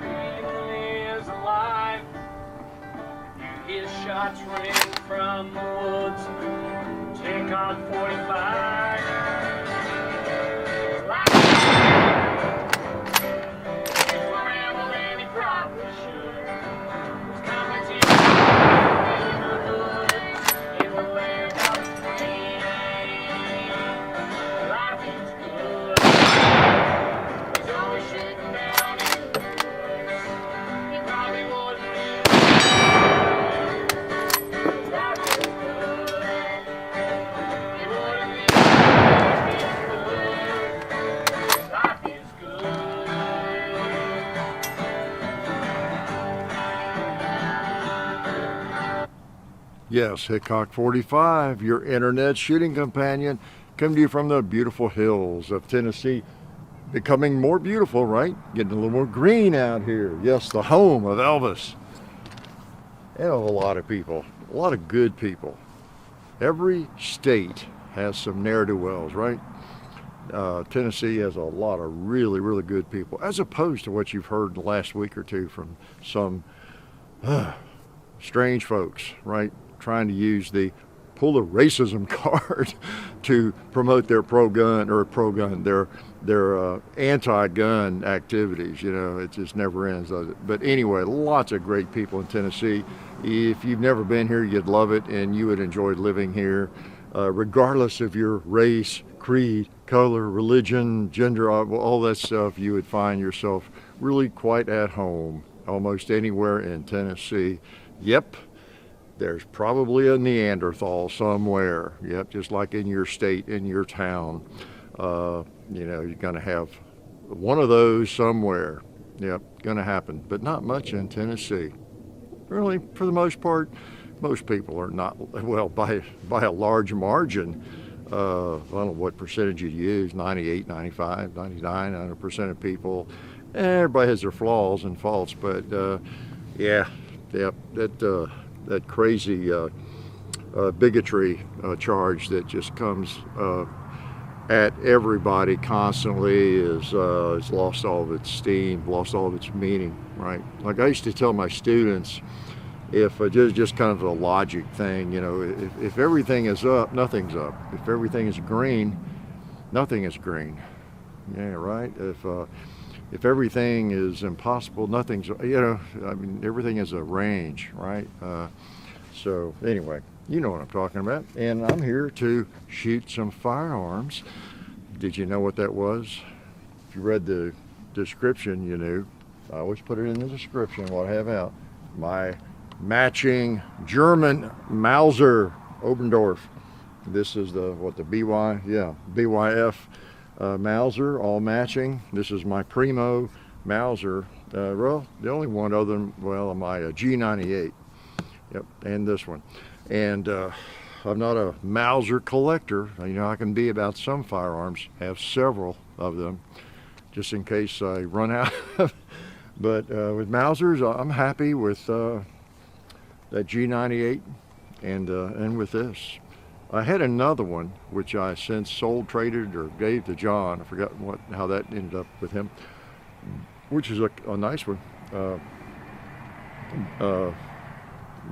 is alive. You hear shots ring from the woods. Take on 45. Wherever any probably should. It's coming to you. In the land of free. Life is good. He's always shaking down in the woods. He probably wouldn't live. Life is good. He wouldn't live if he could. Life is good. Yes, Hickok 45, your internet shooting companion, come to you from the beautiful hills of Tennessee. Becoming more beautiful, right? Getting a little more green out here. Yes, the home of Elvis. And of a lot of people, a lot of good people. Every state has some ne'er-do-wells, right? Tennessee has a lot of really, really good people, as opposed to what you've heard the last week or two from some strange folks, right? Trying to use pull the racism card to promote their their anti-gun activities. You know, it just never ends, does it? But anyway, lots of great people in Tennessee. If you've never been here, you'd love it, and you would enjoy living here, regardless of your race, creed, color, religion, gender, all that stuff. You would find yourself really quite at home almost anywhere in Tennessee. Yep. There's probably a Neanderthal somewhere. Yep, just like in your state, in your town. You know, you're going to have one of those somewhere. Yep, going to happen. But not much in Tennessee. Really, for the most part, most people are not, well, by a large margin. I don't know what percentage you'd use, 98, 95, 99, 100% of people. Everybody has their flaws and faults, but yeah, that crazy bigotry charge that just comes at everybody constantly is lost all of its steam, lost all of its meaning, right? Like I used to tell my students, if just kind of a logic thing, you know, if everything is up, nothing's up. If everything is green, nothing is green. Yeah, right? If everything is impossible, nothing's, you know, I mean, everything is a range, right? So anyway, you know what I'm talking about. And I'm here to shoot some firearms. Did you know what that was? If you read the description, you knew. I always put it in the description, what I have out. My matching German Mauser Oberndorf. This is the BYF Mauser, all matching. This is my primo Mauser. Well, the only one other than, well, my G98. Yep, and this one. And I'm not a Mauser collector. You know, I can be about some firearms, have several of them, just in case I run out. But with Mausers, I'm happy with that G98 and with this. I had another one, which I since sold, traded, or gave to John. I forgot how that ended up with him, which is a nice one.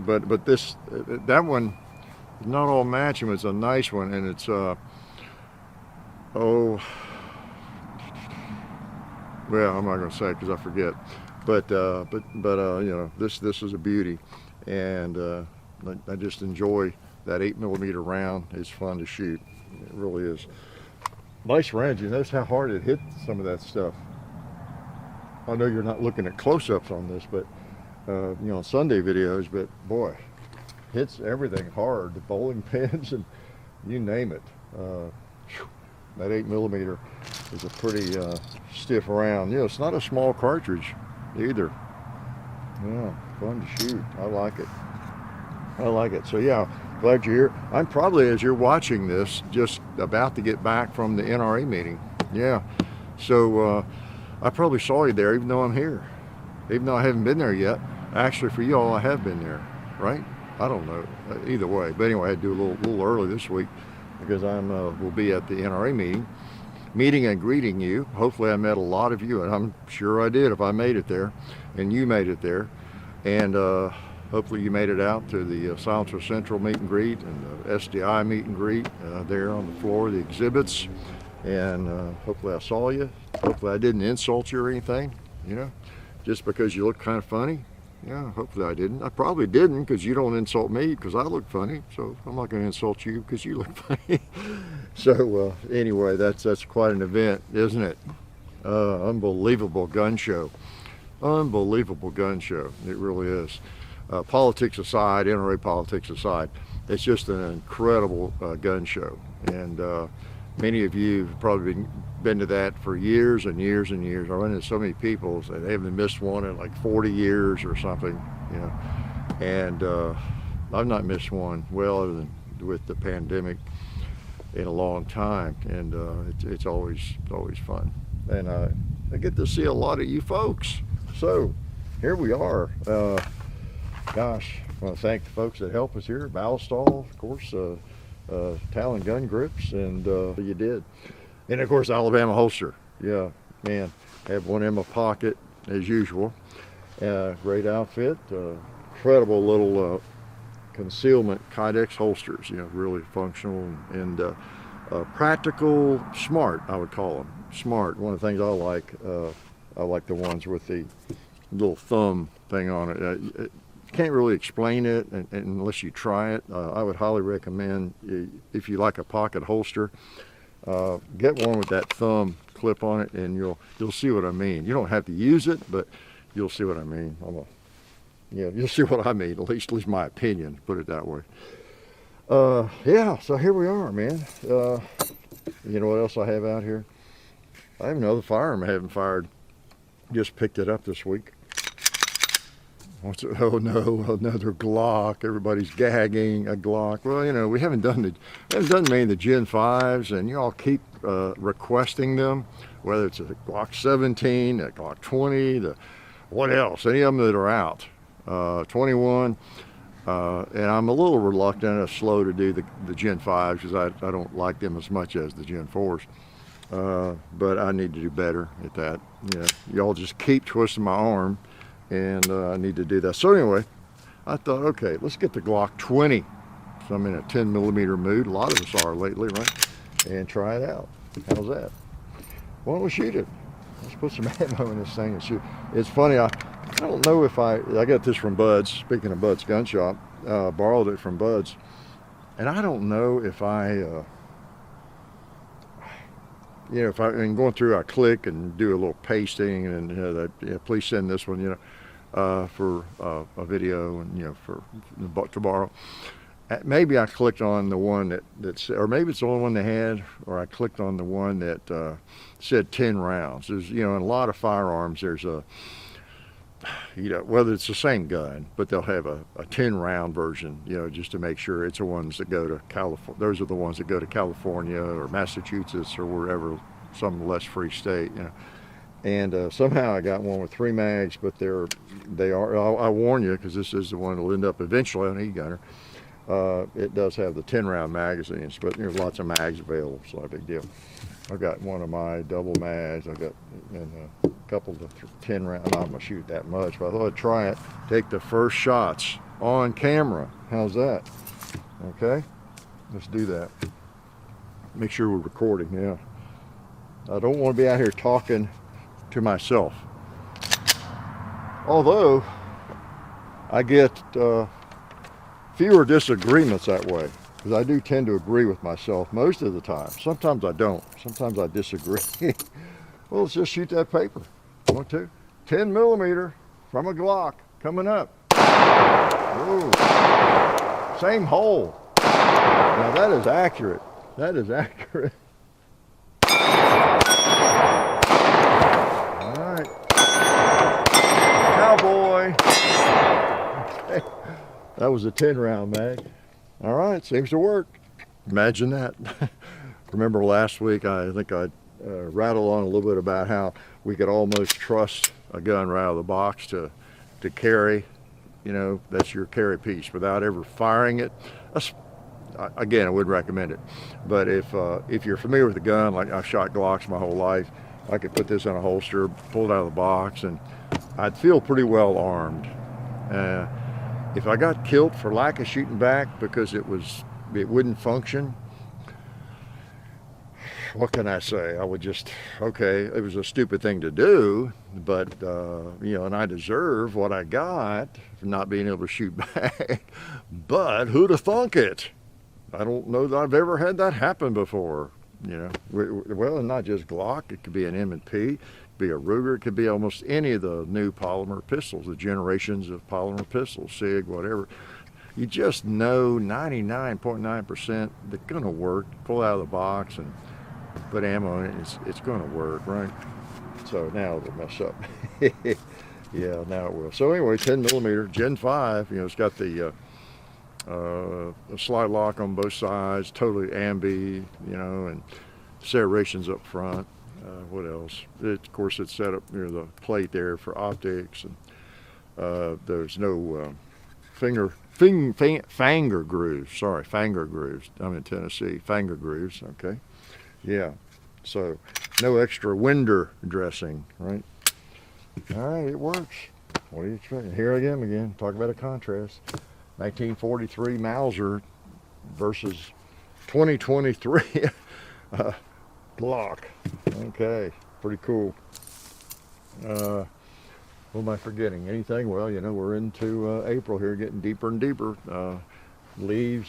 But that one is not all matching. It's a nice one, and it's well, I'm not going to say it because I forget. But you know, this is a beauty, and I just enjoy that 8mm round. It's fun to shoot. It really is. Nice range. You notice how hard it hit some of that stuff. I know you're not looking at close-ups on this, but you know, Sunday videos, but boy, hits everything hard. The bowling pins and you name it. That 8mm is a pretty stiff round. You know, it's not a small cartridge either. Yeah, fun to shoot. I like it. I like it. So yeah, glad you're here. I'm probably, as you're watching this, just about to get back from the NRA meeting. Yeah, so I probably saw you there, even though I'm here, even though I haven't been there yet. Actually, for you all, I have been there, right? I don't know, either way. But anyway, I had to do a little early this week because will be at the NRA meeting. meeting and greeting you. Hopefully I met a lot of you, and I'm sure I did if I made it there, and you made it there. And hopefully you made it out to the Silencer Central meet and greet and the SDI meet and greet there on the floor of the exhibits. And hopefully I saw you. Hopefully I didn't insult you or anything, you know, just because you look kind of funny. Yeah, hopefully I didn't. I probably didn't, because you don't insult me because I look funny. So I'm not going to insult you because you look funny. So anyway, that's quite an event, isn't it? Unbelievable gun show. Unbelievable gun show. It really is. Politics aside, NRA politics aside, it's just an incredible gun show. And many of you have probably been to that for years and years and years. I run into so many people that they haven't missed one in like 40 years or something, you know. And I've not missed one, well, other than with the pandemic, in a long time. And it's always fun. And I get to see a lot of you folks. So here we are. Gosh, I want to thank the folks that help us here. Ballastall, of course, Talon Gun Grips, and you did. And of course, Alabama Holster. Yeah, man, have one in my pocket as usual. Great outfit. Incredible little concealment Kydex holsters. You know, really functional and practical, smart. I would call them smart. One of the things I like the ones with the little thumb thing on it. Can't really explain it unless you try it. I would highly recommend, if you like a pocket holster, get one with that thumb clip on it, and you'll see what I mean. You don't have to use it, but you'll see what I mean. You'll see what I mean. At least my opinion. Put it that way. Yeah. So here we are, man. You know what else I have out here? I have another firearm I haven't fired. Just picked it up this week. Oh no, another Glock. Everybody's gagging a Glock. Well, you know, we haven't done many of the Gen 5s, and you all keep requesting them, whether it's a Glock 17, a Glock 20, what else, any of them that are out, 21, and I'm a little reluctant and slow to do the Gen 5s because I don't like them as much as the Gen 4s, but I need to do better at that. Yeah, y'all just keep twisting my arm, and I need to do that. So anyway, I thought, okay, let's get the Glock 20. So I'm in a 10 millimeter mood. A lot of us are lately, right? And try it out. How's that? Why don't we shoot it? Let's put some ammo in this thing and shoot. It's funny, I don't know if I got this from Bud's. Speaking of Bud's Gun Shop, borrowed it from Bud's. And I don't know if you know, if I'm going through, I click and do a little pasting, and please send this one, you know, for a video, and you know, to borrow. Maybe I clicked on the one that's, or maybe it's the only one they had, or I clicked on the one that said 10 rounds. There's, you know, in a lot of firearms, there's a, you know, whether it's the same gun, but they'll have a 10 round version, you know, just to make sure it's the ones that go to California. Those are the ones that go to California or Massachusetts or wherever, some less free state, you know. And somehow I got one with 3 mags, but they are, I warn you, because this is the one that'll end up eventually on e-gunner. It does have the 10 round magazines, but there's lots of mags available, so not a big deal. I've got one of my double mags. I've got a couple of 10 round. I'm not gonna shoot that much, but I thought I'd try it. Take the first shots on camera. How's that? Okay, let's do that. Make sure we're recording. Yeah, I don't want to be out here talking to myself. Although I get fewer disagreements that way, because I do tend to agree with myself most of the time. Sometimes I don't. Sometimes I disagree. Well, let's just shoot that paper. Want to? 10 millimeter from a Glock coming up. Whoa. Same hole. Now that is accurate. That is accurate. All right. Cowboy. Okay. That was a 10 round mag. All right, seems to work. Imagine that. Remember last week, I think I rattled on a little bit about how we could almost trust a gun right out of the box to carry, you know, that's your carry piece without ever firing it. again, I wouldn't recommend it. But if you're familiar with the gun, like I've shot Glocks my whole life, I could put this in a holster, pull it out of the box, and I'd feel pretty well armed. If I got killed for lack of shooting back because it wouldn't function, what can I say? I would just, okay, it was a stupid thing to do, but, and I deserve what I got for not being able to shoot back. But who'd have thunk it? I don't know that I've ever had that happen before. Well, and not just Glock, it could be an M&P, it could be a Ruger, it could be almost any of the new polymer pistols, the generations of polymer pistols, SIG, whatever. You just know 99.9% they're going to work. Pull out of the box and put ammo in it, it's going to work, right? So now it'll mess up. Yeah, now it will. So anyway, 10 millimeter, Gen 5, it's got the slide lock on both sides, totally ambi, and serrations up front. What else? Of course, it's set up near the plate there for optics, and there's no fanger grooves. Sorry, fanger grooves. I'm in Tennessee. Fanger grooves. Okay. Yeah. So no extra winder dressing, right? All right, it works. What do you expect? Here I am again. Talk about a contrast. 1943 Mauser versus 2023 Glock. Okay, pretty cool. What am I forgetting? Anything? Well, we're into April here, getting deeper and deeper. Leaves,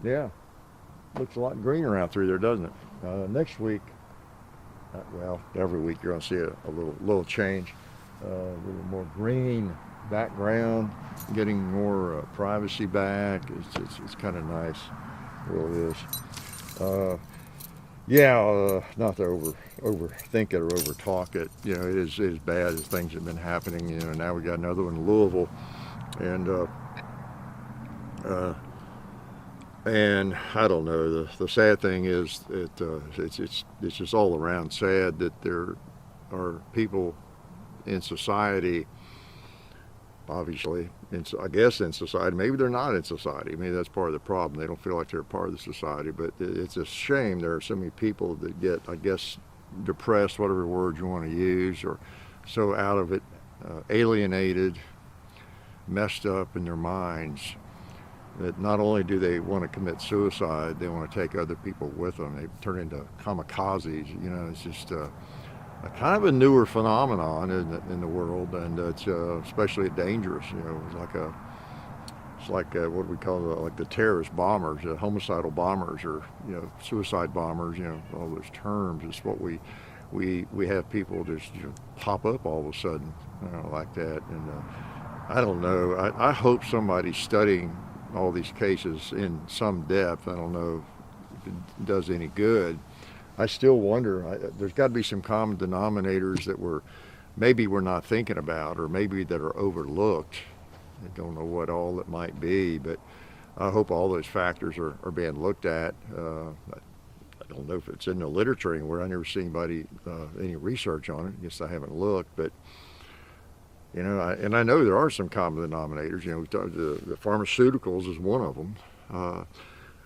yeah, looks a lot greener out through there, doesn't it? Next week, well, every week you're going to see a little change, a little more green background, getting more privacy back. It's kind of nice. It really is. Not to overthink it or overtalk it. It is as bad as things have been happening. Now we got another one in Louisville, and I don't know. The sad thing is it's just all around sad that there are people in society. Obviously, I guess in society, maybe they're not in society. Maybe that's part of the problem. They don't feel like they're part of the society, but it's a shame there are so many people that get, I guess, depressed, whatever word you want to use, or so out of it, alienated, messed up in their minds, that not only do they want to commit suicide, they want to take other people with them. They turn into kamikazes. It's just a kind of a newer phenomenon in the world, and it's especially dangerous. It's like what we call like the terrorist bombers, homicidal bombers, or suicide bombers. All those terms. It's what we have people just pop up all of a sudden, like that. And I don't know. I hope somebody's studying all these cases in some depth. I don't know if it does any good. I still wonder, there's got to be some common denominators that maybe we're not thinking about, or maybe that are overlooked. I don't know what all it might be, but I hope all those factors are being looked at. I don't know if it's in the literature anywhere. I never seen any research on it. I guess I haven't looked, but and I know there are some common denominators. The pharmaceuticals is one of them.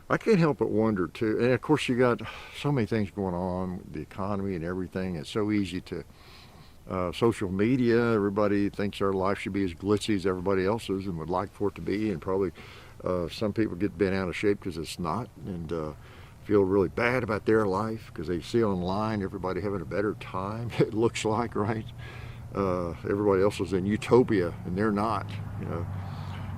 I can't help but wonder too, and of course you got so many things going on with the economy and everything. It's so easy to social media. Everybody thinks their life should be as glitzy as everybody else's, and would like for it to be. And probably some people get bent out of shape because it's not, and feel really bad about their life because they see online everybody having a better time. It looks like, right? Everybody else is in utopia, and they're not.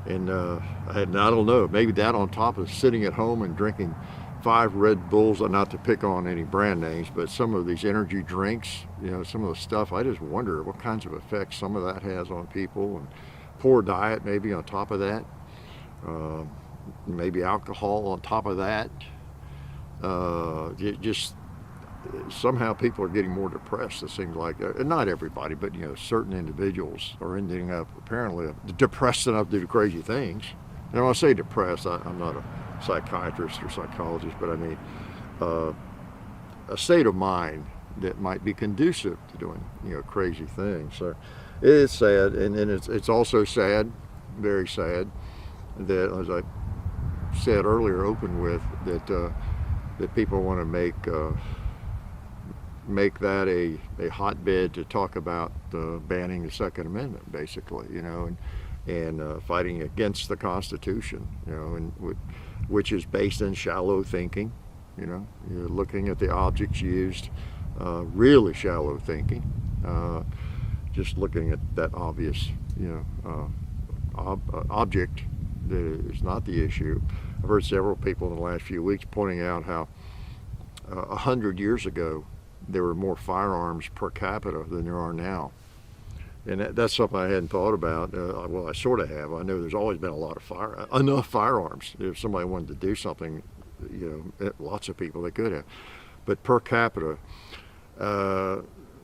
And I don't know, maybe that on top of sitting at home and drinking 5 Red Bulls, not to pick on any brand names, but some of these energy drinks, some of the stuff, I just wonder what kinds of effects some of that has on people, and poor diet maybe on top of that, maybe alcohol on top of that. Just somehow people are getting more depressed, it seems like. Not everybody, but certain individuals are ending up apparently depressed enough to do crazy things. And when I say depressed, I'm not a psychiatrist or psychologist, but I mean a state of mind that might be conducive to doing crazy things. So it's sad, and it's also sad, very sad, that as I said earlier, opened with, that people want to make that a hotbed to talk about banning the Second Amendment, basically, and fighting against the Constitution, and which is based in shallow thinking. You're looking at the objects used, really shallow thinking, just looking at that obvious, object that is not the issue. I've heard several people in the last few weeks pointing out how 100 years ago there were more firearms per capita than there are now. And that's something I hadn't thought about. Well, I sort of have. I know there's always been a lot of enough firearms. If somebody wanted to do something, lots of people, they could have. But per capita,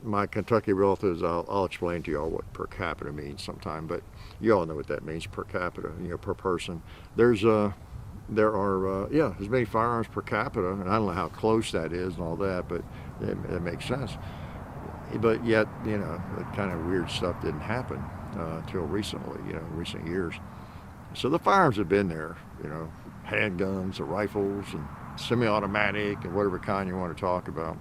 my Kentucky relatives, I'll explain to you all what per capita means sometime, but you all know what that means, per capita, per person. There are as many firearms per capita, and I don't know how close that is and all that, but it makes sense. But yet, that kind of weird stuff didn't happen until recently, recent years. So the firearms have been there, handguns, the rifles, and semi-automatic, and whatever kind you want to talk about.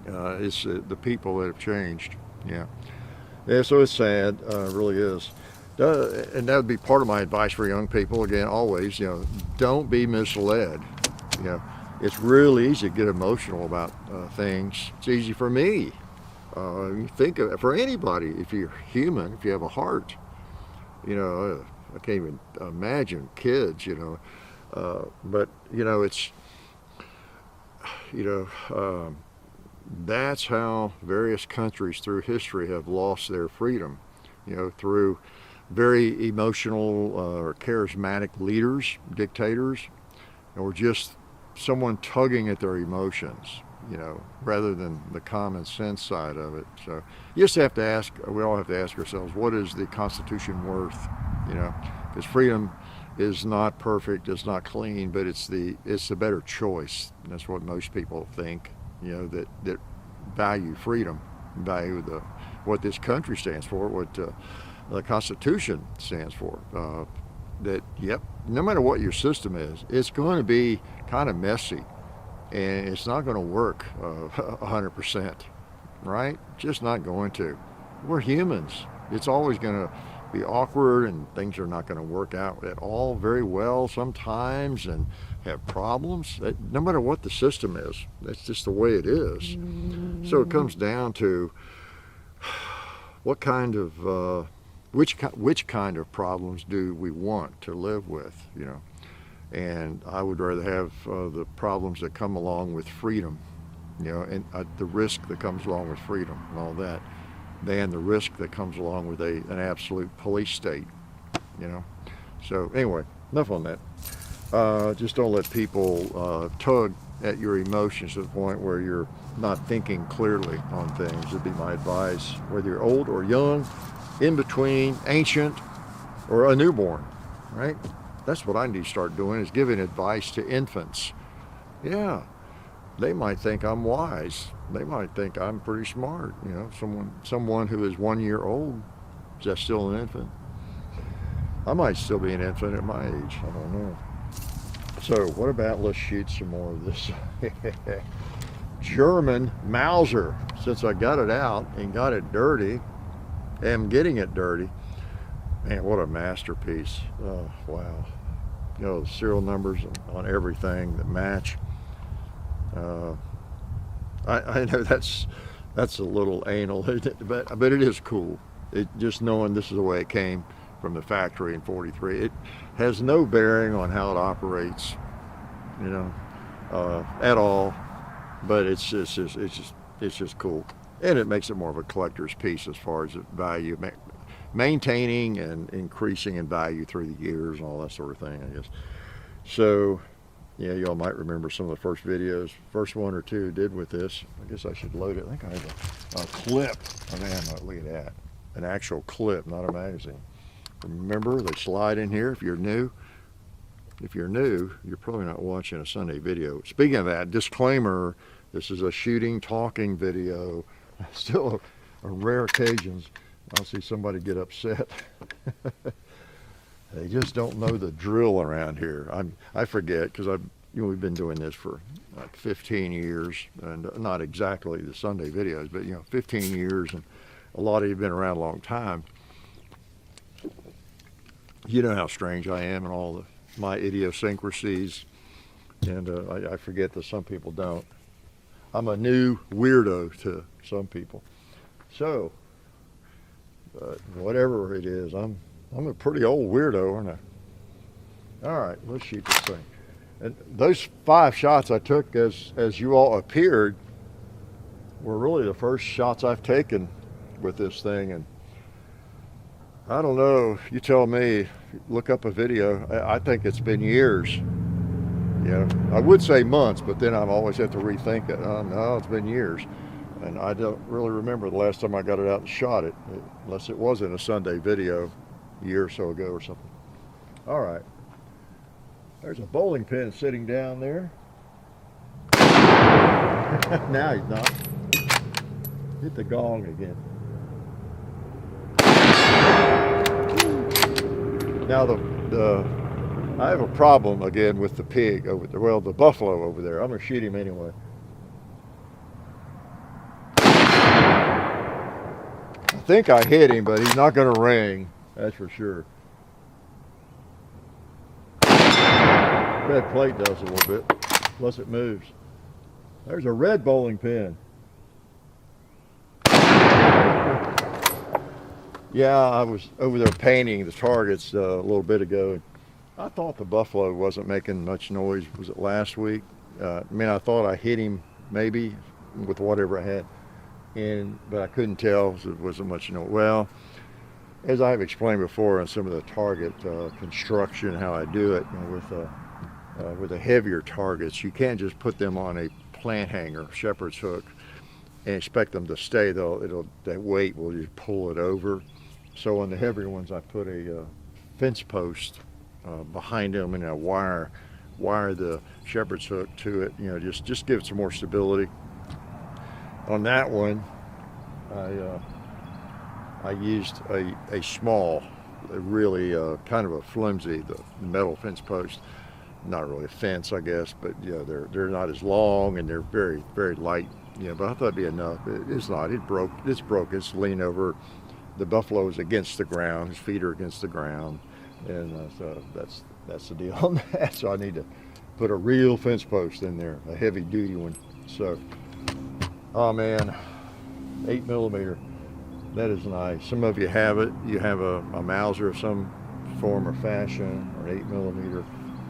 It's the people that have changed. Yeah, so it's sad, it really is. And that would be part of my advice for young people. Again, always, don't be misled. It's really easy to get emotional about things. It's easy for me. You think of it, for anybody, if you're human, if you have a heart, I can't even imagine kids, but it's, that's how various countries through history have lost their freedom, through very emotional or charismatic leaders, dictators, or just someone tugging at their emotions, rather than the common sense side of it. So you just have to ask, we all have to ask ourselves, what is the Constitution worth? Because freedom is not perfect, it's not clean, but it's the better choice. That's what most people think, that value freedom, value what this country stands for, what the Constitution stands for. That, no matter what your system is, it's going to be kind of messy, and it's not going to work 100%, right? Just not going to. We're humans. It's always going to be awkward, and things are not going to work out at all very well sometimes, and have problems. No matter what the system is, that's just the way it is. So it comes down to what kind of which kind of problems do we want to live with, and I would rather have the problems that come along with freedom, and the risk that comes along with freedom and all that, than the risk that comes along with an absolute police state, So anyway, enough on that. Just don't let people tug at your emotions to the point where you're not thinking clearly on things. Would be my advice, whether you're old or young, in between, ancient, or a newborn, right? That's what I need to start doing, is giving advice to infants. Yeah, they might think I'm wise. They might think I'm pretty smart. Someone who is 1 year old, is that still an infant? I might still be an infant at my age. I don't know. So what about, let's shoot some more of this German Mauser. Since I got it out and got it dirty, am getting it dirty. Man, what a masterpiece. Oh, wow. The serial numbers on everything that match. I know that's a little anal, but it is cool. Just knowing this is the way it came from the factory in '43. It has no bearing on how it operates, at all. But it's just cool, and it makes it more of a collector's piece as far as the value, maintaining and increasing in value through the years and all that sort of thing, I guess. So, yeah, y'all might remember some of the first videos, first one or two did with this. I guess I should load it. I think I have a clip of ammo. Look at that, an actual clip, not a magazine. Remember, they slide in here. If you're new, you're probably not watching a Sunday video. Speaking of that, disclaimer, this is a shooting, talking video. Still, on rare occasions, I'll see somebody get upset. They just don't know the drill around here. I forget because we've been doing this for like 15 years, and not exactly the Sunday videos, but 15 years, and a lot of you have been around a long time. You know how strange I am and all my idiosyncrasies, and I forget that some people don't. I'm a new weirdo to some people. So, whatever it is, I'm a pretty old weirdo, aren't I? All right, let's shoot this thing. And those 5 shots I took as you all appeared were really the first shots I've taken with this thing. And I don't know, you tell me, look up a video. I think it's been years. I would say months, but then I always have to rethink it. No, it's been years. And I don't really remember the last time I got it out and shot it, unless it was in a Sunday video a year or so ago or something. All right. There's a bowling pin sitting down there. Now he's not. Hit the gong again. Now I have a problem again with the pig over there. Well, the buffalo over there. I'm gonna shoot him anyway. I think I hit him, but he's not gonna ring. That's for sure. Red plate does a little bit, plus it moves. There's a red bowling pin. Yeah, I was over there painting the targets a little bit ago. I thought the buffalo wasn't making much noise. Was it last week? I thought I hit him maybe with whatever I had, but I couldn't tell. So it wasn't much noise. Well, as I've explained before on some of the target construction, how I do it with the heavier targets, you can't just put them on a plant hanger, shepherd's hook, and expect them to stay. That weight will just pull it over. So on the heavier ones, I put a fence post behind them, and I wire the shepherd's hook to it. Just give it some more stability. On that one, I used a small, really kind of a flimsy, the metal fence post. Not really a fence, I guess, but they're not as long, and they're very, very light. But I thought it'd be enough. It's not. It broke. It's broken. It's leaned over. The buffalo is against the ground. His feet are against the ground, and so that's the deal on that. So I need to put a real fence post in there, a heavy duty one. So, oh man, 8mm. That is nice. Some of you have it. You have a Mauser of some form or fashion, or an 8mm.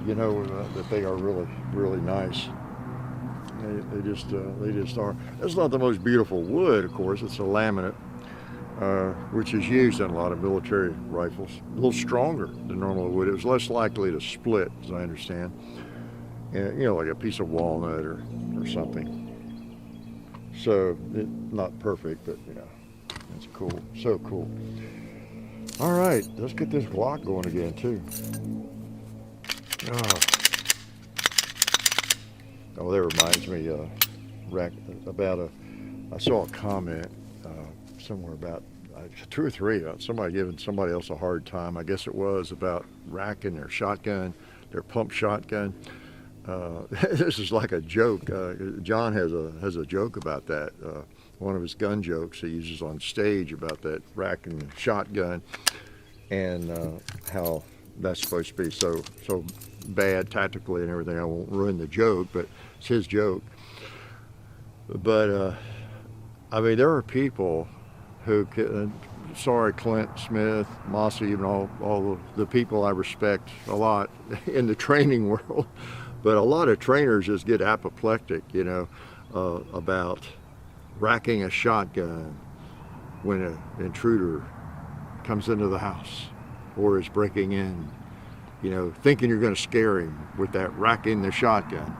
You know that they are really, really nice. They just are. It's not the most beautiful wood, of course. It's a laminate, which is used in a lot of military rifles. A little stronger than normal wood. It was less likely to split, as I understand. And, like a piece of walnut or something. So, not perfect, but it's cool. So cool. All right, let's get this Glock going again, too. Oh, that reminds me about I saw a comment somewhere about 2 or 3 about somebody giving somebody else a hard time. I guess it was about racking their shotgun, their pump shotgun. This is like a joke. John has a joke about that. One of his gun jokes he uses on stage about that racking shotgun, and how that's supposed to be so bad tactically and everything. I won't ruin the joke, but it's his joke. But there are people who sorry, Clint Smith, Mossy, even all the people I respect a lot in the training world, but a lot of trainers just get apoplectic, about racking a shotgun when an intruder comes into the house or is breaking in, thinking you're going to scare him with that racking the shotgun.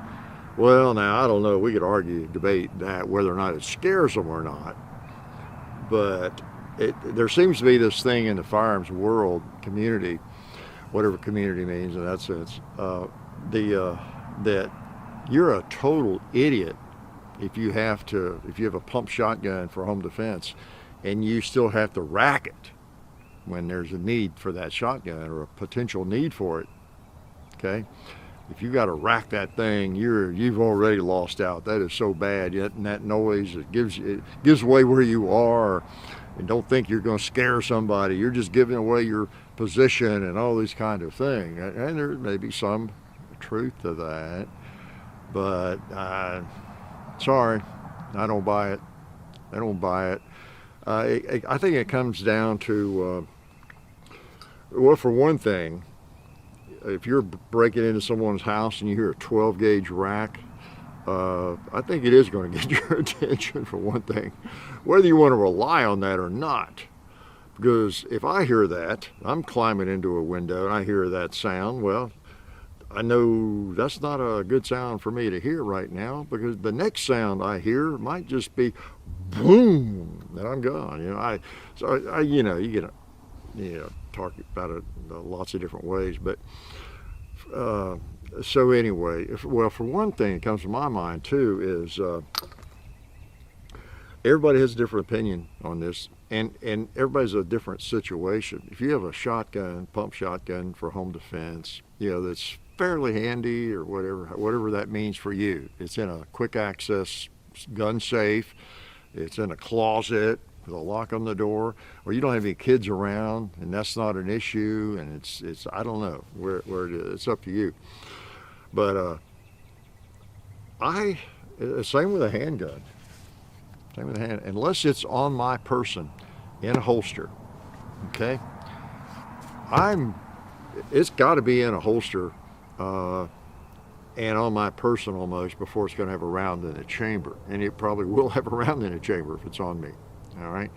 Well, now, I don't know. We could debate that, whether or not it scares them or not. But there seems to be this thing in the firearms world, community, whatever community means in that sense, that you're a total idiot if you have a pump shotgun for home defense and you still have to rack it. when there's a need for that shotgun or a potential need for it. Okay, if you got to rack that thing, you've already lost out. That is so bad. Yet, and that noise, it gives away where you are, and don't think you're going to scare somebody. You're just giving away your position and all these kind of things. And there may be some truth to that, but sorry, I don't buy it. I don't buy it. I think it comes down to, well, for one thing, if you're breaking into someone's house and you hear a 12 gauge rack, I think it is going to get your attention, for one thing, whether you want to rely on that or not. Because if I hear that, I'm climbing into a window and I hear that sound, well, I know that's not a good sound for me to hear right now, because the next sound I hear might just be boom, and I'm gone. You know, you get talk about it lots of different ways, but so anyway, well, for one thing that comes to my mind too is everybody has a different opinion on this, and everybody's a different situation. If you have a shotgun, pump shotgun for home defense, that's fairly handy, or whatever that means for you. It's in a quick access gun safe. It's in a closet with a lock on the door, or you don't have any kids around, and that's not an issue. And it's I don't know where it is. It's up to you. But same with a handgun. Same with a hand, unless it's on my person in a holster. Okay, it's got to be in a holster. And on my person almost, before it's going to have a round in a chamber. And it probably will have a round in a chamber if it's on me. All right.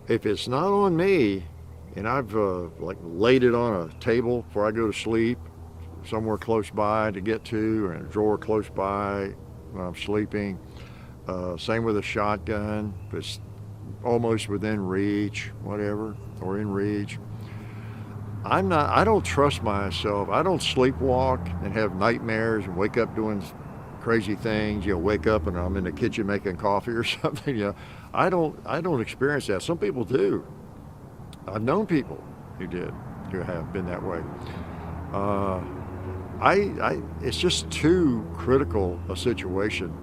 If it's not on me, and I've laid it on a table before I go to sleep, somewhere close by to get to, or in a drawer close by when I'm sleeping. Same with a shotgun. If it's almost within reach, whatever, or in reach. I don't trust myself. I don't sleepwalk and have nightmares and wake up doing crazy things. Wake up and I'm in the kitchen making coffee or something. I don't experience that. Some people do. I've known people who have been that way. It's just too critical a situation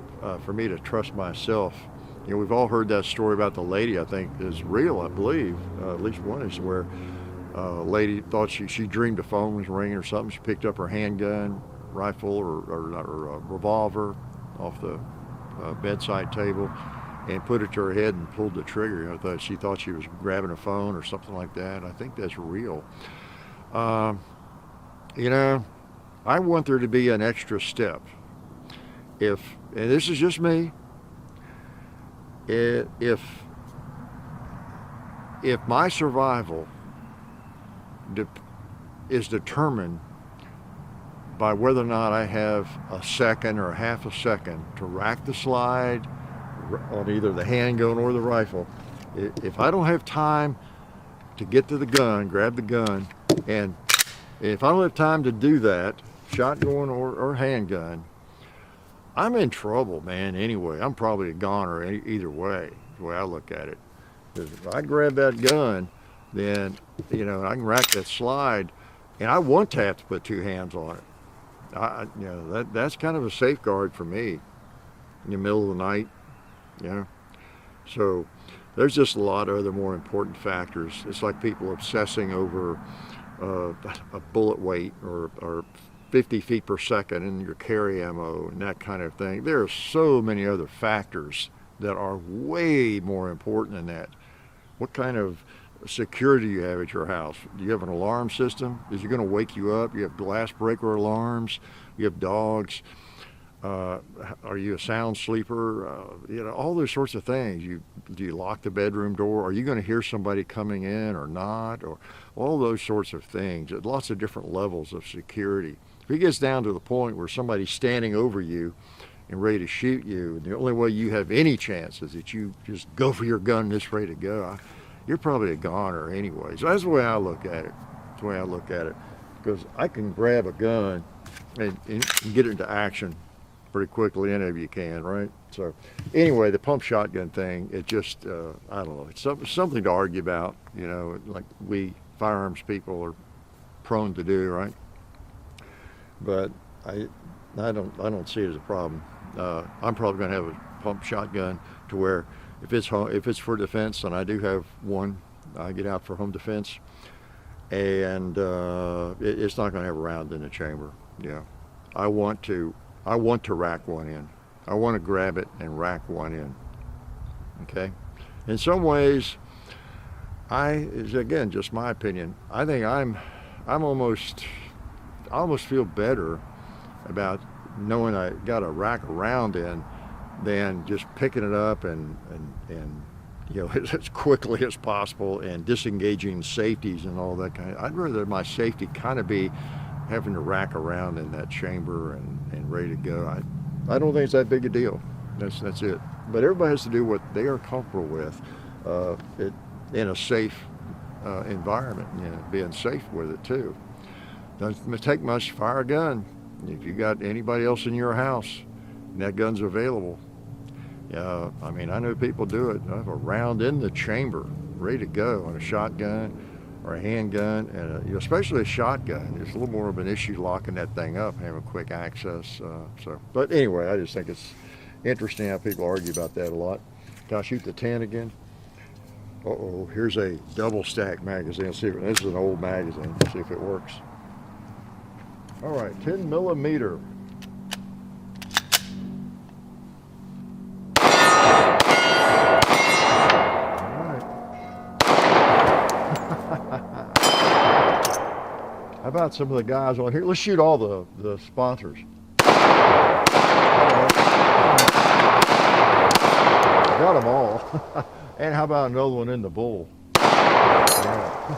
for me to trust myself. We've all heard that story about the lady, I think is real, I believe. At least one is, where a lady thought she dreamed a phone was ringing or something. She picked up her handgun, rifle, or a revolver off the bedside table and put it to her head and pulled the trigger. She thought she was grabbing a phone or something like that. I think that's real. I want there to be an extra step. And this is just me, if my survival is determined by whether or not I have a second or half a second to rack the slide on either the handgun or the rifle. If I don't have time to get to the gun, grab the gun, and if I don't have time to do that, shotgun or handgun, I'm in trouble, man. Anyway, I'm probably a goner either way, the way I look at it. Because if I grab that gun, then I can rack that slide, and I want to have to put two hands on it. That's kind of a safeguard for me in the middle of the night. So there's just a lot of other more important factors. It's like people obsessing over a bullet weight or 50 feet per second in your carry ammo and that kind of thing. There are so many other factors that are way more important than that. What kind of security you have at your house? Do you have an alarm system? Is it going to wake you up? You have glass breaker alarms? You have dogs? Are you a sound sleeper? All those sorts of things. Do you lock the bedroom door? Are you going to hear somebody coming in or not? Or all those sorts of things. Lots of different levels of security. If it gets down to the point where somebody's standing over you and ready to shoot you, and the only way you have any chance is that you just go for your gun this ready to go, you're probably a goner anyway. So that's the way I look at it. That's the way I look at it. Because I can grab a gun and get it into action pretty quickly. Any of you can, right? So anyway, the pump shotgun thing, it just, I don't know, it's something to argue about, you know, like we firearms people are prone to do, right? But I don't see it as a problem. I'm probably going to have a pump shotgun to where if it's for defense, and I do have one, I get out for home defense, and it's not going to have a round in the chamber. Yeah, I want to rack one in. I want to grab it and rack one in. Okay, in some ways, is again just my opinion. I think I almost feel better about knowing I got a rack around in than just picking it up and you know, as quickly as possible and disengaging safeties and all that kind of. I'd rather my safety kind of be having to rack around in that chamber and ready to go. I don't think it's that big a deal. That's it. But everybody has to do what they are comfortable with in a safe environment, you know, being safe with it too. Doesn't take much to fire a gun. If you got anybody else in your house and that gun's available, I mean, I know people do it. I have a round in the chamber, ready to go on a shotgun or a handgun, and you know, especially a shotgun. It's a little more of an issue locking that thing up and having quick access. But anyway, I just think it's interesting how people argue about that a lot. Can I shoot the 10 again? Uh-oh, here's a double stack magazine. Let's see if this is an old magazine. Let's see if it works. All right, 10 millimeter. How about some of the guys on here? Let's shoot all the sponsors. Got them all. And how about another one in the bull? Yeah.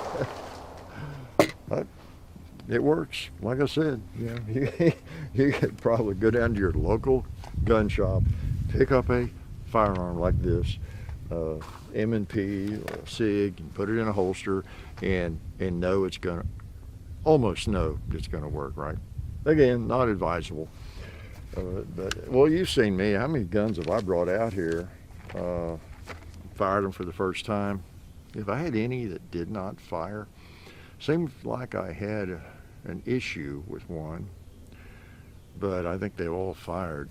It works. Like I said, you could probably go down to your local gun shop, pick up a firearm like this, M&P or SIG, and put it in a holster, and know it's gonna, almost know it's gonna work, right? Again, not advisable. But well, you've seen me. How many guns have I brought out here? Fired them for the first time. If I had any that did not fire, seemed like I had an issue with one, but I think they all fired.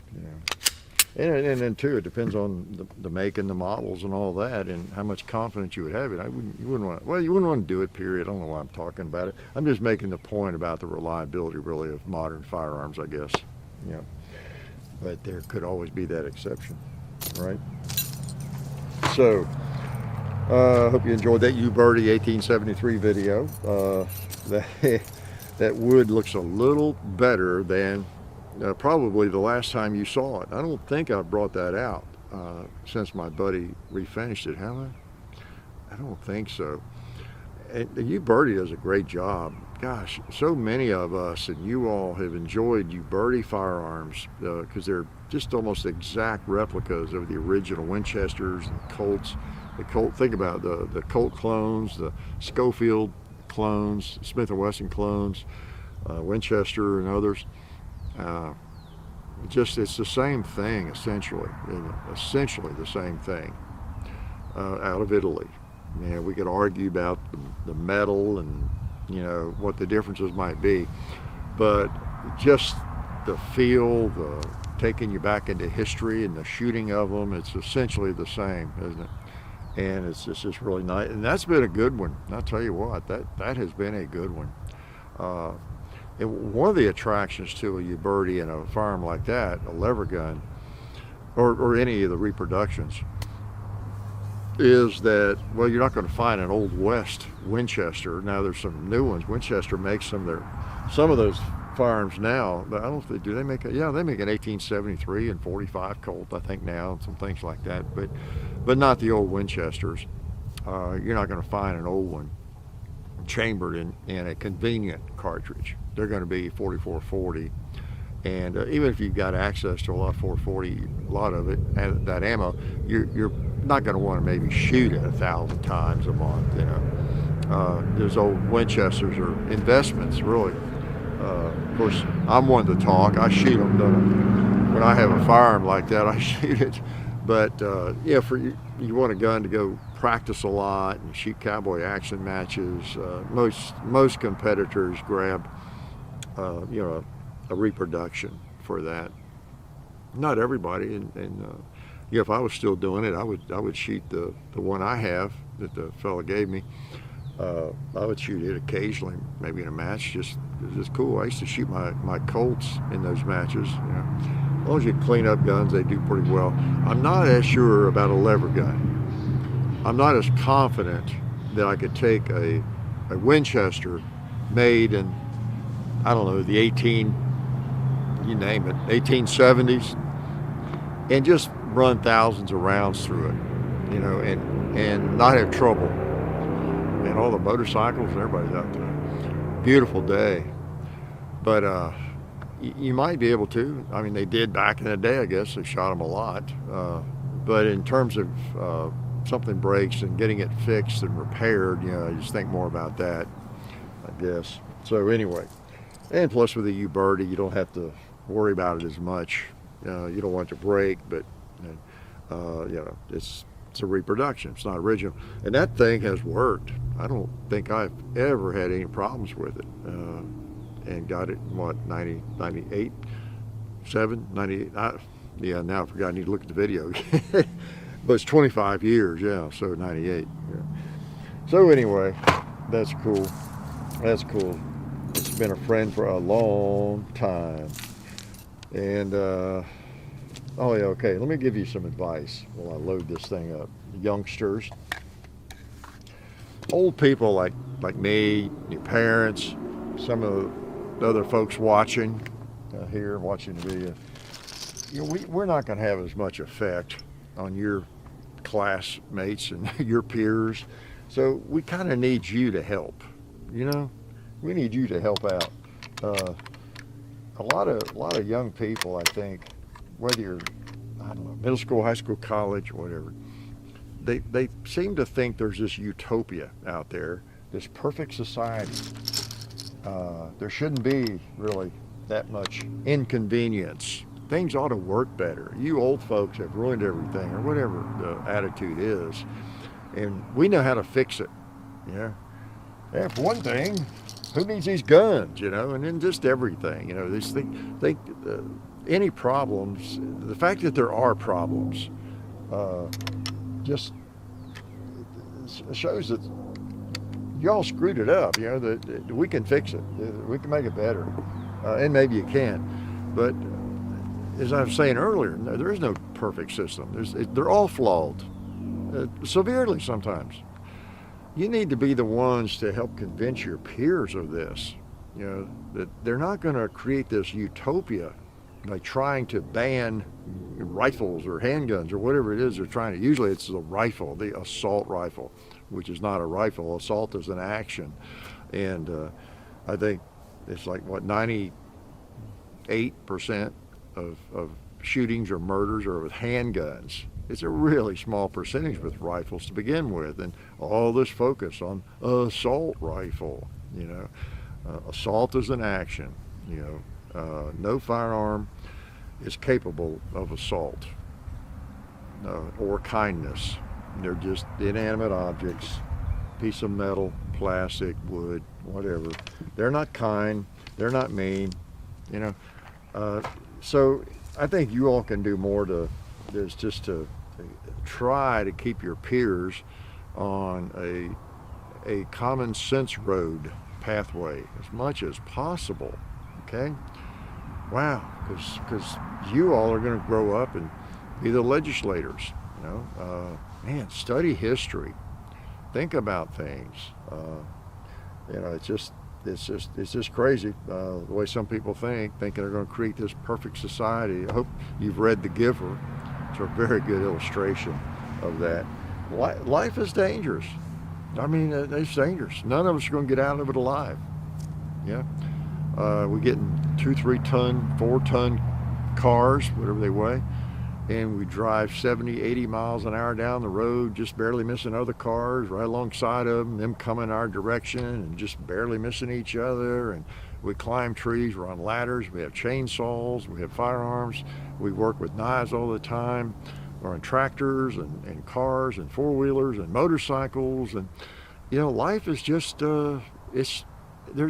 And then too, it depends on the make and the models and all that, and how much confidence you would have it. You wouldn't want to do it. Period. I don't know why I'm talking about it. I'm just making the point about the reliability, really, of modern firearms, I guess. Yeah. But there could always be that exception, right? So, I hope you enjoyed that U-Birdie 1873 video. That wood looks a little better than probably the last time you saw it. I don't think I brought that out since my buddy refinished it, have I? I don't think so. And U-Birdie does a great job. Gosh, so many of us and you all have enjoyed U-Birdie firearms because they're just almost exact replicas of the original Winchesters and Colts. Think about the Colt clones, the Schofield clones, Smith & Wesson clones, Winchester and others. It's the same thing essentially the same thing out of Italy. We could argue about the metal and what the differences might be, but just the feel, the taking you back into history and the shooting of them, it's essentially the same, isn't it? And it's just really nice, and that's been a good one. I'll tell you what, that has been a good one. And one of the attractions to a U-Birdie and a firearm like that, a lever gun, or any of the reproductions, is that, well, you're not going to find an Old West Winchester. Now there's some new ones. Winchester makes some of those firearms now, but I don't know if they make they make an 1873 and 45 Colt, I think now, and some things like that, but not the old Winchesters. You're not going to find an old one chambered in a convenient cartridge. They're going to be 4440, and even if you've got access to a lot of 440, a lot of it, that ammo, you're not going to want to maybe shoot it 1,000 times a month. Those old Winchesters are investments, really. Of course, I'm one to talk. I shoot them, don't I? when I have a firearm like that, I shoot it. But yeah, for you want a gun to go practice a lot and shoot cowboy action matches. Most competitors grab you know, a reproduction for that. Not everybody, and yeah, if I was still doing it, I would shoot the one I have that the fella gave me. I would shoot it occasionally, maybe in a match. Just it's cool. I used to shoot my Colts in those matches. You know, as long as you clean up guns, they do pretty well. I'm not as sure about a lever gun. I'm not as confident that I could take a Winchester made in, I don't know, the you name it, 1870s, and just run thousands of rounds through it, you know, and not have trouble. And all the motorcycles and everybody's out there. Beautiful day. But you might be able to. I mean, they did back in the day, I guess. They shot them a lot. But in terms of something breaks and getting it fixed and repaired, you know, I just think more about that, I guess. So anyway, and plus with the U-Birdie, you don't have to worry about it as much. You don't want it to break, but you know, it's a reproduction. It's not original, and that thing has worked. I don't think I've ever had any problems with it, and got it in what, 90, 98, 7, 98. Yeah, now I forgot. I need to look at the video. But it's 25 years, yeah. So 98. Yeah. So anyway, that's cool. That's cool. It's been a friend for a long time, and oh yeah, okay. Let me give you some advice while I load this thing up. Youngsters, old people like me, your parents, some of the other folks watching here, watching the video. You know, we're not going to have as much effect on your classmates and your peers, so we kind of need you to help. You know, we need you to help out. A lot of young people, I think, whether you're, I don't know, middle school, high school, college, whatever, they seem to think there's this utopia out there, this perfect society. There shouldn't be really that much inconvenience. Things ought to work better. You old folks have ruined everything, or whatever the attitude is, and we know how to fix it. Yeah. And for one thing, who needs these guns? You know, and then just everything. You know, these think any problems. The fact that there are problems just shows that y'all screwed it up. You know, that we can fix it. We can make it better, and maybe you can. But as I was saying earlier, there is no perfect system. They're all flawed, severely sometimes. You need to be the ones to help convince your peers of this. You know, that they're not going to create this utopia by trying to ban rifles or handguns or whatever it is they're trying to. Usually it's the rifle, the assault rifle, which is not a rifle. Assault is an action. And I think it's like, what, 98% of shootings or murders are with handguns. It's a really small percentage with rifles to begin with, and all this focus on assault rifle. You know, assault is an action. You know, no firearm is capable of assault or kindness. They're just inanimate objects, piece of metal, plastic, wood, whatever. They're not kind. They're not mean. You know, so I think you all can do more to try to keep your peers on a common sense road pathway as much as possible. Okay? Wow, because you all are going to grow up and be the legislators. You know, man, study history, think about things. You know, it's just crazy the way some people thinking they're going to create this perfect society. I hope you've read The Giver. It's a very good illustration of that. Life is dangerous. I mean, it's dangerous. None of us are going to get out of it alive. Yeah, we get in 2, 3 ton, 4 ton cars, whatever they weigh, and we drive 70, 80 miles an hour down the road, just barely missing other cars right alongside of them coming our direction, and just barely missing each other, and We climb trees, we're on ladders, we have chainsaws, we have firearms, we work with knives all the time. We're on tractors and cars and four-wheelers and motorcycles. And, life is just, there's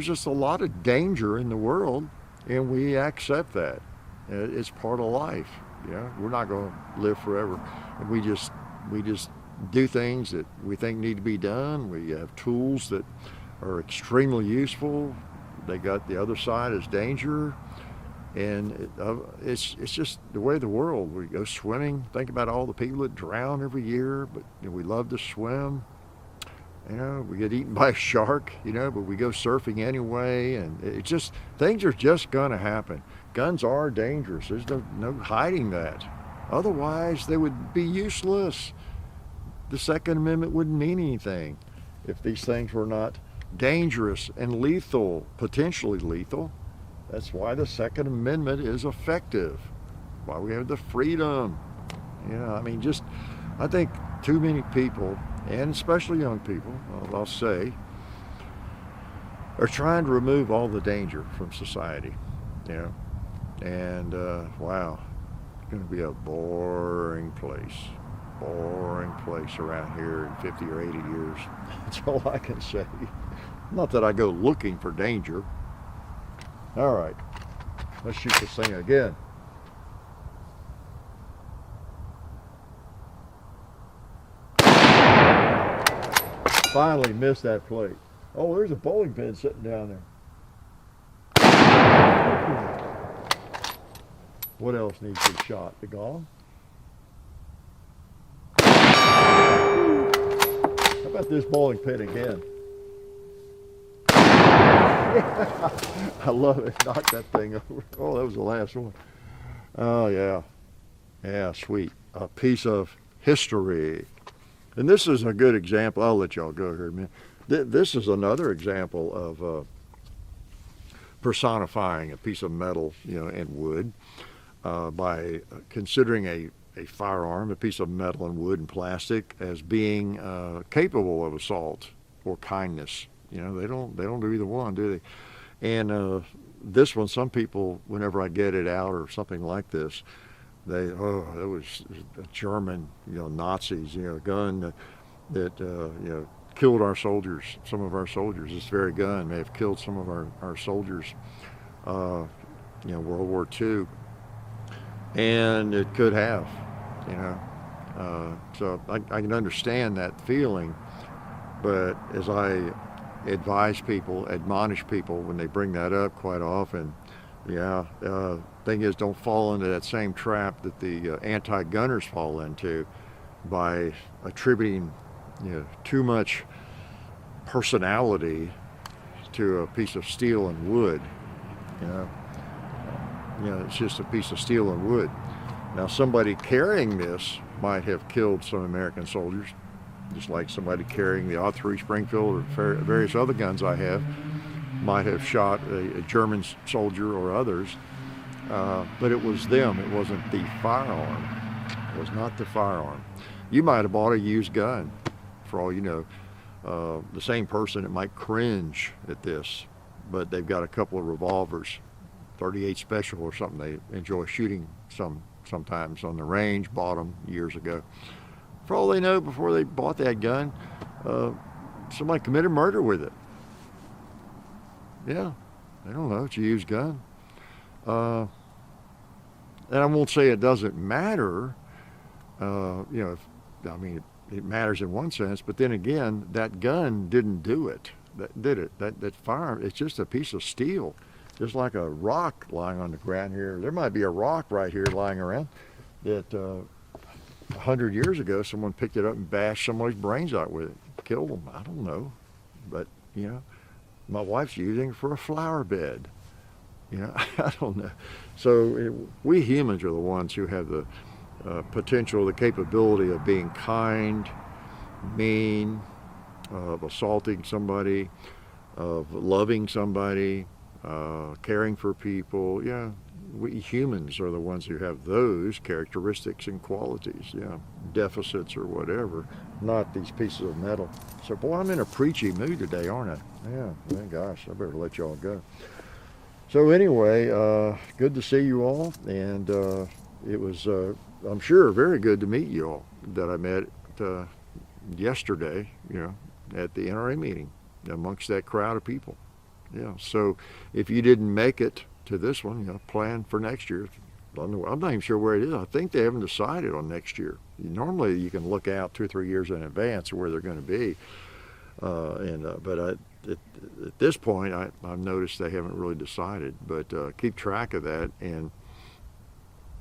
just a lot of danger in the world, and we accept that. It's part of life. We're not going to live forever. And we just do things that we think need to be done. We have tools that are extremely useful. They got the other side is danger, and it's just the way of the world. We go swimming. Think about all the people that drown every year, but we love to swim. We get eaten by a shark, but we go surfing anyway, and it's just, things are just gonna happen. Guns are dangerous. There's no hiding that. Otherwise, they would be useless. The Second Amendment wouldn't mean anything if these things were not dangerous and lethal, potentially lethal. That's why the Second Amendment is effective. Why we have the freedom. I think too many people, and especially young people, I'll say, are trying to remove all the danger from society. And wow, it's going to be a boring place around here in 50 or 80 years. That's all I can say. Not that I go looking for danger. All right, let's shoot this thing again. Finally missed that plate. Oh, there's a bowling pin sitting down there. What else needs to be shot? The gong? How about this bowling pin again? I love it. Knock that thing over. Oh, that was the last one. Oh, yeah. Yeah, sweet. A piece of history. And this is a good example. I'll let y'all go here, man. This is another example of personifying a piece of metal, and wood by considering a firearm, a piece of metal and wood and plastic, as being capable of assault or kindness. They don't do either one, do they? And this one, some people, whenever I get it out or something like this, it was a German, Nazis, gun that killed our soldiers, some of our soldiers. This very gun may have killed some of our soldiers, World War II, and it could have, so I can understand that feeling, but as I advise people, admonish people when they bring that up quite often, thing is, don't fall into that same trap that the anti-gunners fall into by attributing, too much personality to a piece of steel and wood. It's just a piece of steel and wood. Now, somebody carrying this might have killed some American soldiers, just like somebody carrying the .03 Springfield or various other guns I have might have shot a German soldier or others. But it was them. It wasn't the firearm. It was not the firearm. You might have bought a used gun, for all you know. The same person that might cringe at this, but they've got a couple of revolvers, 38 Special or something. They enjoy shooting sometimes on the range, bought them years ago. For all they know, before they bought that gun, somebody committed murder with it. Yeah, I don't know, it's a used gun. And I won't say it doesn't matter, it matters in one sense, but then again, that gun didn't do it. That firearm, it's just a piece of steel, just like a rock lying on the ground here. There might be a rock right here lying around that 100 years ago, someone picked it up and bashed somebody's brains out with it, killed them. I don't know, but my wife's using it for a flower bed. I don't know. So we humans are the ones who have the potential, the capability of being kind, mean, of assaulting somebody, of loving somebody, caring for people. Yeah, we humans are the ones who have those characteristics and qualities. Yeah, deficits or whatever, not these pieces of metal. So boy, I'm in a preachy mood today, aren't I? Yeah, thank gosh, I better let y'all go. So anyway, good to see you all, and it was, I'm sure, very good to meet you all that I met yesterday, at the NRA meeting amongst that crowd of people. Yeah, so if you didn't make it to this one, plan for next year. I'm not even sure where it is. I think they haven't decided on next year. Normally you can look out 2 or 3 years in advance where they're going to be. But at this point, I've noticed they haven't really decided. But keep track of that and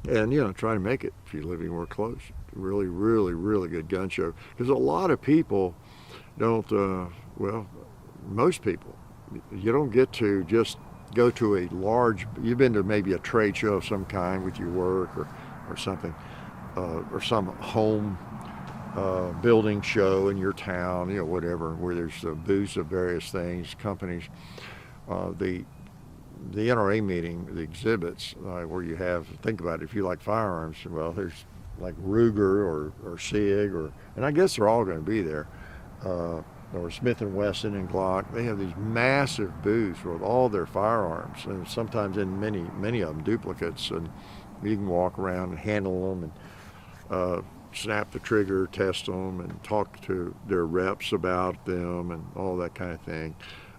try to make it if you live anywhere close. Really, really, really good gun show. Because a lot of people don't. Most people, you don't get to just go to a large. You've been to maybe a trade show of some kind with your work or something, or some home building show in your town, whatever, where there's booths of various things, companies. The NRA meeting, the exhibits, where you have, think about it, if you like firearms, well, there's like Ruger or SIG, and I guess they're all going to be there, or Smith & Wesson and Glock. They have these massive booths with all their firearms, and sometimes in many of them duplicates, and you can walk around and handle them and snap the trigger, test them, and talk to their reps about them and all that kind of thing.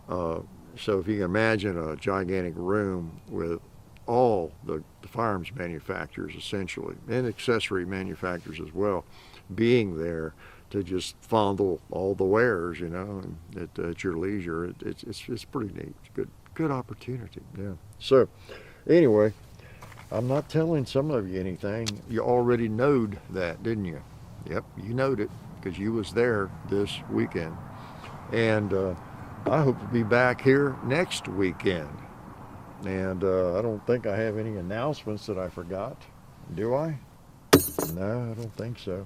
So if you can imagine a gigantic room with all the firearms manufacturers essentially, and accessory manufacturers as well, being there to just fondle all the wares, and at your leisure, it's pretty neat. It's good opportunity. Yeah. So anyway, I'm not telling some of you anything. You already knowed that, didn't you? Yep, you knowed it because you was there this weekend. And I hope to be back here next weekend. And I don't think I have any announcements that I forgot. Do I? No, I don't think so.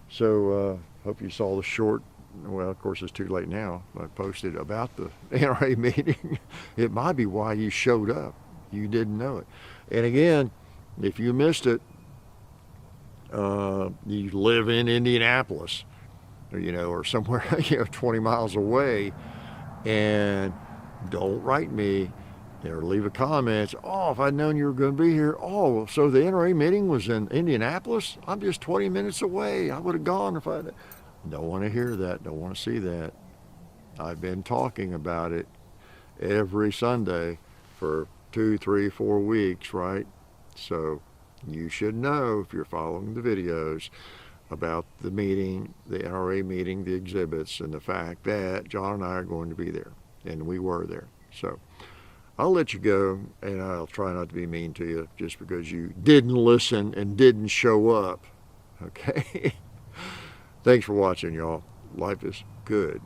So hope you saw the short, well, of course it's too late now, I posted about the NRA meeting. It might be why you showed up. You didn't know it. And again, if you missed it, you live in Indianapolis, or somewhere 20 miles away, and don't write me or leave a comment. Oh, if I'd known you were going to be here. Oh, so the NRA meeting was in Indianapolis? I'm just 20 minutes away. I would have gone if I. Don't want to hear that. Don't want to see that. I've been talking about it every Sunday for 2, 3, 4 weeks, right? So you should know, if you're following the videos, about the meeting, the NRA meeting, the exhibits, and the fact that John and I are going to be there, and we were there. So I'll let you go, and I'll try not to be mean to you just because you didn't listen and didn't show up. Okay? Thanks for watching, y'all. Life is good.